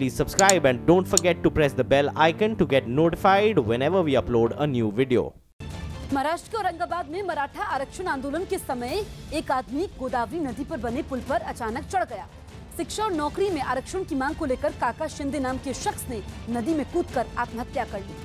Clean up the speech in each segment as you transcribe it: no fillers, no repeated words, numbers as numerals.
please subscribe and don't forget to press the bell icon to get notified whenever we upload a new video. Maharashtra के औरंगाबाद में मराठा आरक्षण आंदोलन के समय एक आदमी गोदावरी नदी पर बने पुल पर अचानक चढ़ गया। शिक्षा और नौकरी में आरक्षण की मांग को लेकर काका शिंदे नाम के शख्स ने नदी में कूदकर आत्महत्या कर ली,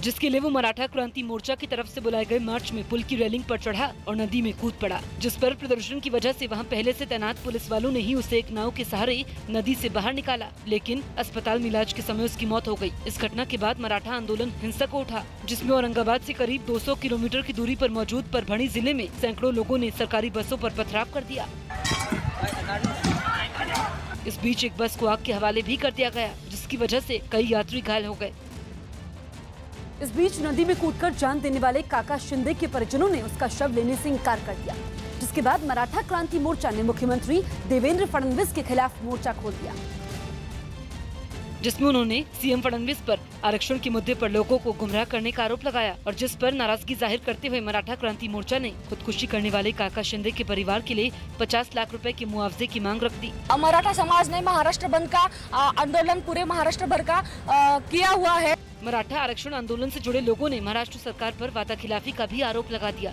जिसके लिए वो मराठा क्रांति मोर्चा की तरफ से बुलाए गए मार्च में पुल की रेलिंग पर चढ़ा और नदी में कूद पड़ा, जिस पर प्रदर्शन की वजह से वहां पहले से तैनात पुलिस वालों ने ही उसे एक नाव के सहारे नदी से बाहर निकाला, लेकिन अस्पताल में इलाज के समय उसकी मौत हो गई। इस घटना के बाद मराठा आंदोलन हिंसक उठा, जिसमें औरंगाबाद से करीब 200 किलोमीटर की दूरी पर मौजूद परभणी जिले में सैकड़ों लोगों ने सरकारी बसों पर पथराव कर दिया। इस बीच एक बस को आग के हवाले भी कर दिया गया, जिसकी वजह से कई यात्री घायल हो गए। इस बीच नदी में कूदकर जान देने वाले काका शिंदे के परिजनों ने उसका शव लेने से इनकार कर दिया, जिसके बाद मराठा क्रांति मोर्चा ने मुख्यमंत्री देवेंद्र फडणवीस के खिलाफ मोर्चा खोल दिया, जिसमें उन्होंने सीएम फडणवीस पर आरक्षण के मुद्दे पर लोगों को गुमराह करने का आरोप लगाया और जिस पर नाराजगी जाहिर करते हुए मराठा क्रांति मोर्चा ने खुदकुशी करने वाले काका शिंदे के परिवार के लिए 50 लाख रुपए के मुआवजे की मांग रख दी। मराठा समाज ने महाराष्ट्र बंद का आंदोलन पूरे महाराष्ट्र भर का किया हुआ है। मराठा आरक्षण आंदोलन से जुड़े लोगों ने महाराष्ट्र सरकार पर वादाखिलाफी का भी आरोप लगा दिया।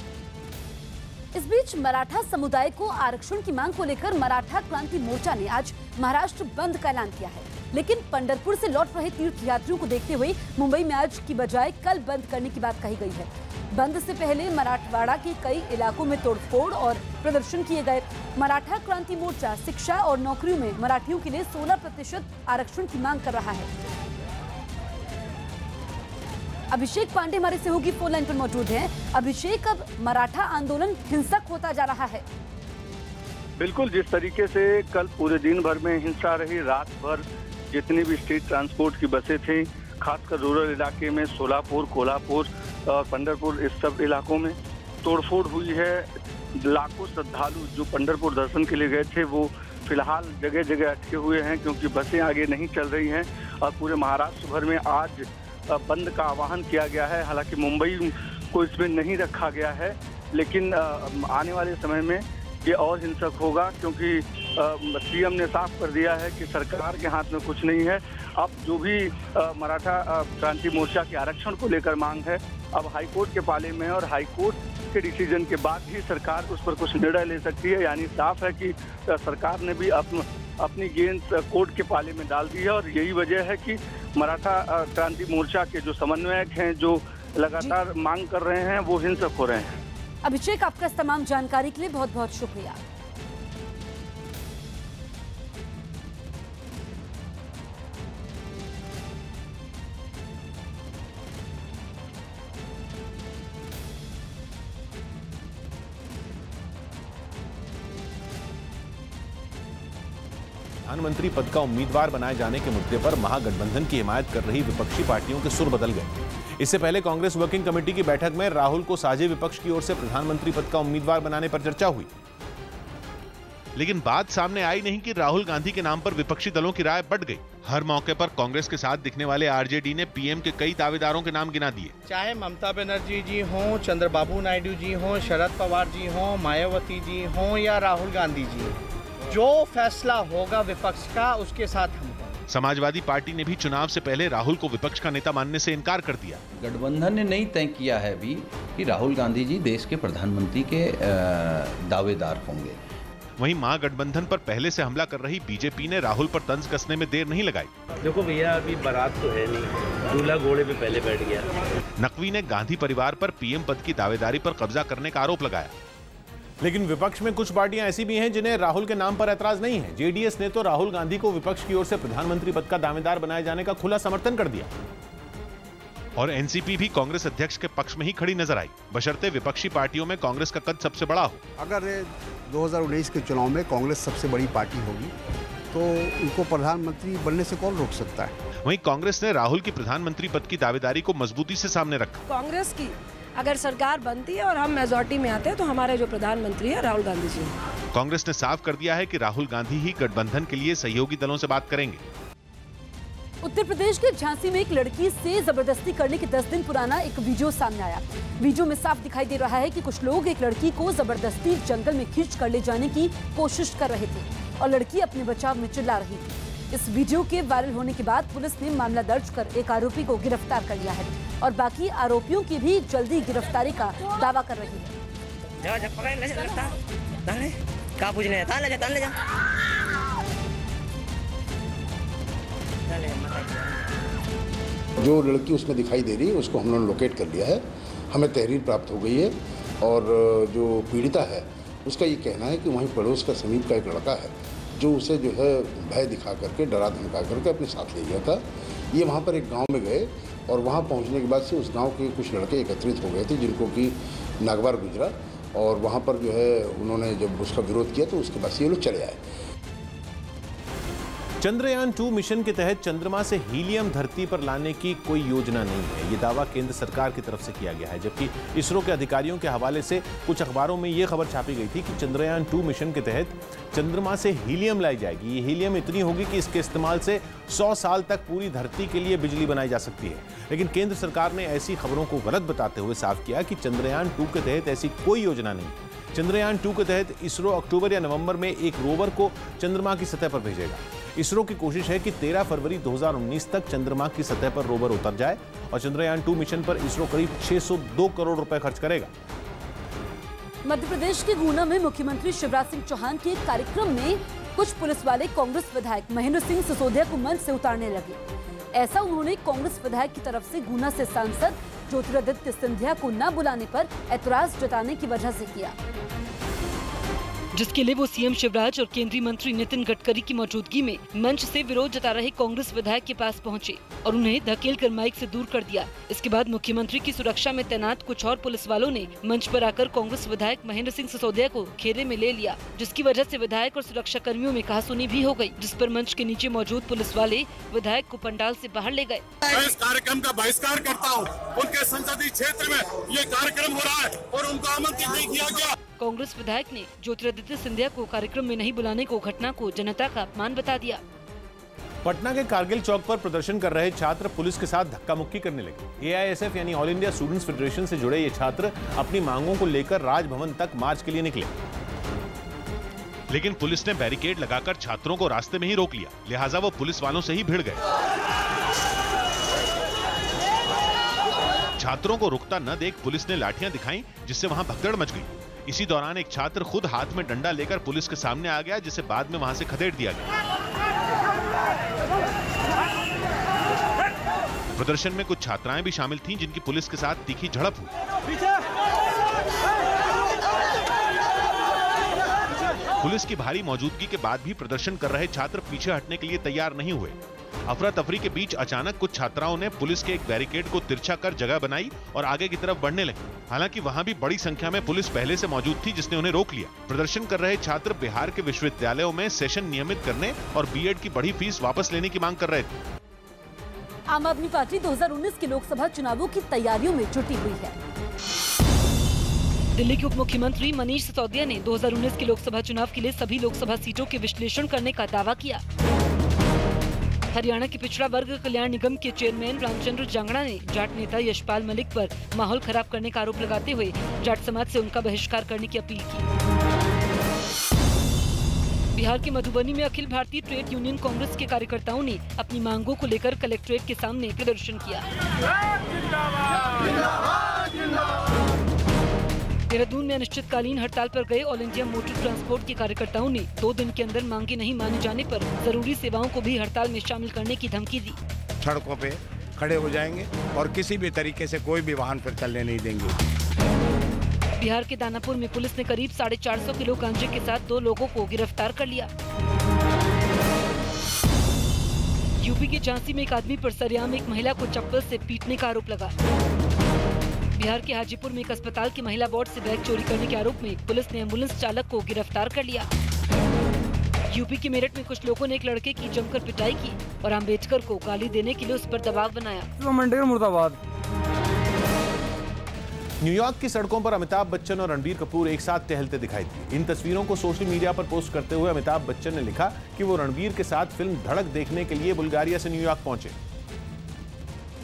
इस बीच मराठा समुदाय को आरक्षण की मांग को लेकर मराठा क्रांति मोर्चा ने आज महाराष्ट्र बंद का ऐलान किया है, लेकिन पंढरपुर से लौट रहे तीर्थयात्रियों को देखते हुए मुंबई में आज की बजाय कल बंद करने की बात कही गई है। बंद से पहले मराठवाड़ा के कई इलाकों में तोड़फोड़ और प्रदर्शन किए गए। मराठा क्रांति मोर्चा शिक्षा और नौकरियों में मराठियों के लिए 16% आरक्षण की मांग कर रहा है। अभिषेक पांडे हमारे सहयोगी फोन लाइन पर मौजूद हैं। अभिषेक, अब मराठा आंदोलन हिंसक होता जा रहा है। बिल्कुल, जिस तरीके से कल पूरे दिन भर में हिंसा रही, रात भर जितनी भी स्टेट ट्रांसपोर्ट की बसें थी, खासकर रूरल इलाके में सोलापुर, कोल्हापुर और पंढरपुर, इस सब इलाकों में तोड़फोड़ हुई है। लाखों श्रद्धालु जो पंढरपुर दर्शन के लिए गए थे वो फिलहाल जगह जगह अटके हुए हैं, क्योंकि बसें आगे नहीं चल रही हैं और पूरे महाराष्ट्र भर में आज बंद का आह्वान किया गया है। हालांकि मुंबई को इसमें नहीं रखा गया है, लेकिन आने वाले समय में ये और हिंसक होगा, क्योंकि सीएम ने साफ कर दिया है कि सरकार के हाथ में कुछ नहीं है। अब जो भी मराठा क्रांति मोर्चा के आरक्षण को लेकर मांग है, अब हाईकोर्ट के पाले में है और हाईकोर्ट के डिसीजन के बाद ही सरकार उस पर कुछ निर्णय ले सकती है। यानी साफ है कि सरकार ने भी अपनी गेंद कोर्ट के पाले में डाल दी है और यही वजह है कि मराठा क्रांति मोर्चा के जो समन्वयक हैं, जो लगातार मांग कर रहे हैं, वो हिंसक हो रहे हैं। अभिषेक, आपका इस तमाम जानकारी के लिए बहुत बहुत शुक्रिया। प्रधानमंत्री पद का उम्मीदवार बनाए जाने के मुद्दे पर महागठबंधन की हिमायत कर रही विपक्षी पार्टियों के सुर बदल गए। इससे पहले कांग्रेस वर्किंग कमेटी की बैठक में राहुल को साझे विपक्ष की ओर से प्रधानमंत्री पद का उम्मीदवार बनाने पर चर्चा हुई, लेकिन बात सामने आई नहीं कि राहुल गांधी के नाम पर विपक्षी दलों की राय बढ़ गई। हर मौके पर कांग्रेस के साथ दिखने वाले आरजेडी ने पीएम के कई दावेदारों के नाम गिना दिए, चाहे ममता बनर्जी जी हों, चंद्रबाबू नायडू जी हों, शरद पवार जी हों, मायावती जी हों या राहुल गांधी जी। जो फैसला होगा विपक्ष का, उसके साथ हम हैं। समाजवादी पार्टी ने भी चुनाव से पहले राहुल को विपक्ष का नेता मानने से इनकार कर दिया। गठबंधन ने नहीं तय किया है अभी कि राहुल गांधी जी देश के प्रधानमंत्री के दावेदार होंगे। वहीं महागठबंधन पर पहले से हमला कर रही बीजेपी ने राहुल पर तंज कसने में देर नहीं लगाई। देखो भैया, अभी बारात तो है नहीं, दूल्हा घोड़े पे पहले बैठ गया। नकवी ने गांधी परिवार पर पीएम पद की दावेदारी पर कब्जा करने का आरोप लगाया, लेकिन विपक्ष में कुछ पार्टियां ऐसी भी हैं जिन्हें राहुल के नाम पर ऐतराज नहीं है। जेडीएस ने तो राहुल गांधी को विपक्ष की ओर से प्रधानमंत्री पद का दावेदार बनाए जाने का खुला समर्थन कर दिया और एनसीपी भी कांग्रेस अध्यक्ष के पक्ष में ही खड़ी नजर आई, बशर्ते विपक्षी पार्टियों में कांग्रेस का कद सबसे बड़ा हो। अगर 2019 के चुनाव में कांग्रेस सबसे बड़ी पार्टी होगी तो उनको प्रधानमंत्री बनने से कौन रोक सकता है। वहीं कांग्रेस ने राहुल की प्रधानमंत्री पद की दावेदारी को मजबूती से सामने रखा। कांग्रेस की अगर सरकार बनती है और हम मेजॉरिटी में आते हैं तो हमारे जो प्रधानमंत्री है राहुल गांधी जी। कांग्रेस ने साफ कर दिया है कि राहुल गांधी ही गठबंधन के लिए सहयोगी दलों से बात करेंगे। उत्तर प्रदेश के झांसी में एक लड़की से जबरदस्ती करने के 10 दिन पुराना एक वीडियो सामने आया। वीडियो में साफ दिखाई दे रहा है कि कुछ लोग एक लड़की को जबरदस्ती जंगल में खींच कर ले जाने की कोशिश कर रहे थे और लड़की अपने बचाव में चिल्ला रही थी। इस वीडियो के वायरल होने के बाद पुलिस ने मामला दर्ज कर एक आरोपी को गिरफ्तार कर लिया है और बाकी आरोपियों की भी जल्दी गिरफ्तारी का दावा कर रही है। जो लड़की उसमें दिखाई दे रही है उसको हम लोगों ने लोकेट कर लिया है, हमें तहरीर प्राप्त हो गई है और जो पीड़िता है उसका ये कहना है कि वहीं पड़ोस का समीप का एक लड़का है जो उसे जो है भय दिखा करके, डरा धमका करके अपने साथ ले गया था। ये वहाँ पर एक गांव में गए और वहाँ पहुँचने के बाद से उस गांव के कुछ लड़के एकत्रित हो गए थे जिनको कि नागवार गुजरा और वहाँ पर जो है उन्होंने जब उसका विरोध किया तो उसके बाद से ये लोग चले आए। चंद्रयान 2 मिशन के तहत चंद्रमा से हीलियम धरती पर लाने की कोई योजना नहीं है। ये दावा केंद्र सरकार की तरफ से किया गया है, जबकि इसरो के अधिकारियों के हवाले से कुछ अखबारों में यह खबर छापी गई थी कि चंद्रयान 2 मिशन के तहत चंद्रमा से हीलियम लाई जाएगी। ये हीलियम इतनी होगी कि इसके इस्तेमाल से 100 साल तक पूरी धरती के लिए बिजली बनाई जा सकती है। लेकिन केंद्र सरकार ने ऐसी खबरों को गलत बताते हुए साफ किया कि चंद्रयान 2 के तहत ऐसी कोई योजना नहीं। चंद्रयान 2 के तहत इसरो अक्टूबर या नवंबर में एक रोवर को चंद्रमा की सतह पर भेजेगा। इसरो की कोशिश है कि 13 फरवरी 2019 तक चंद्रमा की सतह पर रोवर उतर जाए और चंद्रयान 2 मिशन पर इसरो करीब 602 करोड़ रुपए खर्च करेगा। मध्य प्रदेश के गुना में मुख्यमंत्री शिवराज सिंह चौहान के कार्यक्रम में कुछ पुलिस वाले कांग्रेस विधायक महेंद्र सिंह सिसोदिया को मंच से उतारने लगे। ऐसा उन्होंने कांग्रेस विधायक की तरफ से गुना से सांसद ज्योतिरादित्य सिंधिया को न बुलाने पर ऐतराज जताने की वजह से किया, जिसके लिए वो सीएम शिवराज और केंद्रीय मंत्री नितिन गडकरी की मौजूदगी में मंच से विरोध जता रहे कांग्रेस विधायक के पास पहुंचे और उन्हें धकेल कर माइक से दूर कर दिया। इसके बाद मुख्यमंत्री की सुरक्षा में तैनात कुछ और पुलिस वालों ने मंच पर आकर कांग्रेस विधायक महेंद्र सिंह सिसोदिया को घेरे में ले लिया, जिसकी वजह से विधायक और सुरक्षा कर्मियों में कहासुनी भी हो गई, जिस पर मंच के नीचे मौजूद पुलिस वाले विधायक को पंडाल से बाहर ले गए। मैं इस कार्यक्रम का बहिष्कार करता हूँ। उनके संसदीय क्षेत्र में ये कार्यक्रम हो रहा है और उनको आमंत्रित नहीं किया गया। कांग्रेस विधायक ने ज्योतिरादित्य सिंधिया को कार्यक्रम में नहीं बुलाने को घटना को जनता का अपमान बता दिया। पटना के कारगिल चौक पर प्रदर्शन कर रहे छात्र पुलिस के साथ धक्का मुक्की करने लगे। AISF यानी ऑल इंडिया स्टूडेंट्स फेडरेशन से जुड़े ये छात्र अपनी मांगों को लेकर राजभवन तक मार्च के लिए निकले, लेकिन पुलिस ने बैरिकेड लगाकर छात्रों को रास्ते में ही रोक लिया, लिहाजा वो पुलिस वालों से ही भिड़ गए। छात्रों को रुकता न देख पुलिस ने लाठियां दिखाई, जिससे वहां भगदड़ मच गई। इसी दौरान एक छात्र खुद हाथ में डंडा लेकर पुलिस के सामने आ गया, जिसे बाद में वहां से खदेड़ दिया गया। प्रदर्शन में कुछ छात्राएं भी शामिल थीं, जिनकी पुलिस के साथ तीखी झड़प हुई। पुलिस की भारी मौजूदगी के बाद भी प्रदर्शन कर रहे छात्र पीछे हटने के लिए तैयार नहीं हुए। अफरा तफरी के बीच अचानक कुछ छात्राओं ने पुलिस के एक बैरिकेड को तिरछा कर जगह बनाई और आगे की तरफ बढ़ने लगे। हालांकि वहां भी बड़ी संख्या में पुलिस पहले से मौजूद थी, जिसने उन्हें रोक लिया। प्रदर्शन कर रहे छात्र बिहार के विश्वविद्यालयों में सेशन नियमित करने और B.Ed की बढ़ी फीस वापस लेने की मांग कर रहे थे। आम आदमी पार्टी 2019 के लोकसभा चुनावों की तैयारियों में जुटी हुई है। दिल्ली के उप मुख्यमंत्री मनीष सिसोदिया ने 2019 के लोकसभा चुनाव के लिए सभी लोकसभा सीटों के विश्लेषण करने का दावा किया। हरियाणा के पिछड़ा वर्ग कल्याण निगम के चेयरमैन रामचंद्र जांगड़ा ने जाट नेता यशपाल मलिक पर माहौल खराब करने का आरोप लगाते हुए जाट समाज से उनका बहिष्कार करने की अपील की। बिहार के मधुबनी में अखिल भारतीय ट्रेड यूनियन कांग्रेस के कार्यकर्ताओं ने अपनी मांगों को लेकर कलेक्ट्रेट के सामने प्रदर्शन किया। देहरादून में अनिश्चितकालीन हड़ताल पर गए ऑल इंडिया मोटर ट्रांसपोर्ट के कार्यकर्ताओं ने 2 दिन के अंदर मांगे नहीं माने जाने पर जरूरी सेवाओं को भी हड़ताल में शामिल करने की धमकी दी। सड़कों पे खड़े हो जाएंगे और किसी भी तरीके से कोई भी वाहन फिर चलने नहीं देंगे। बिहार के दानापुर में पुलिस ने करीब 450 किलो गांजे के साथ 2 लोगों को गिरफ्तार कर लिया। यूपी के झांसी में एक आदमी पर सरेआम एक महिला को चप्पल से पीटने का आरोप लगा। बिहार के हाजीपुर में एक अस्पताल की महिला वार्ड से बैग चोरी करने के आरोप में पुलिस ने एम्बुलेंस चालक को गिरफ्तार कर लिया। यूपी के मेरठ में कुछ लोगों ने एक लड़के की जमकर पिटाई की और अम्बेडकर को गाली देने के लिए उस पर दबाव बनाया। मुर्दाबाद। न्यूयॉर्क की सड़कों पर अमिताभ बच्चन और रणबीर कपूर एक साथ टहलते दिखाई दिए। इन तस्वीरों को सोशल मीडिया पर पोस्ट करते हुए अमिताभ बच्चन ने लिखा कि वो रणबीर के साथ फिल्म धड़क देखने के लिए बुल्गारिया से न्यूयॉर्क पहुंचे,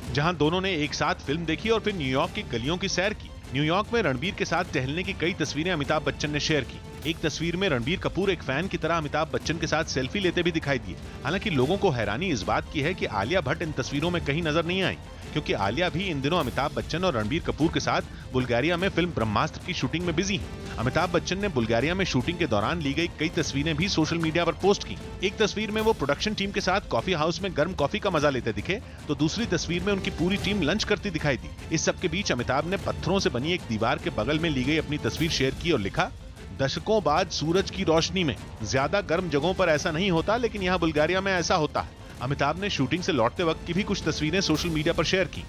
जहां दोनों ने एक साथ फिल्म देखी और फिर न्यूयॉर्क की गलियों की सैर की। न्यूयॉर्क में रणबीर के साथ टहलने की कई तस्वीरें अमिताभ बच्चन ने शेयर की। एक तस्वीर में रणबीर कपूर एक फैन की तरह अमिताभ बच्चन के साथ सेल्फी लेते भी दिखाई दिए। हालांकि लोगों को हैरानी इस बात की है कि आलिया भट्ट इन तस्वीरों में कहीं नजर नहीं आई, क्योंकि आलिया भी इन दिनों अमिताभ बच्चन और रणबीर कपूर के साथ बुल्गारिया में फिल्म ब्रह्मास्त्र की शूटिंग में बिजी हैं। अमिताभ बच्चन ने बुल्गारिया में शूटिंग के दौरान ली गई कई तस्वीरें भी सोशल मीडिया पर पोस्ट की। एक तस्वीर में वो प्रोडक्शन टीम के साथ कॉफी हाउस में गर्म कॉफी का मजा लेते दिखे, तो दूसरी तस्वीर में उनकी पूरी टीम लंच करती दिखाई दी। इस सब के बीच अमिताभ ने पत्थरों से बनी एक दीवार के बगल में ली गई अपनी तस्वीर शेयर की और लिखा, दशकों बाद सूरज की रोशनी में। ज्यादा गर्म जगहों पर ऐसा नहीं होता, लेकिन यहाँ बुल्गारिया में ऐसा होता है। अमिताभ ने शूटिंग से लौटते वक्त की भी कुछ तस्वीरें सोशल मीडिया पर शेयर की।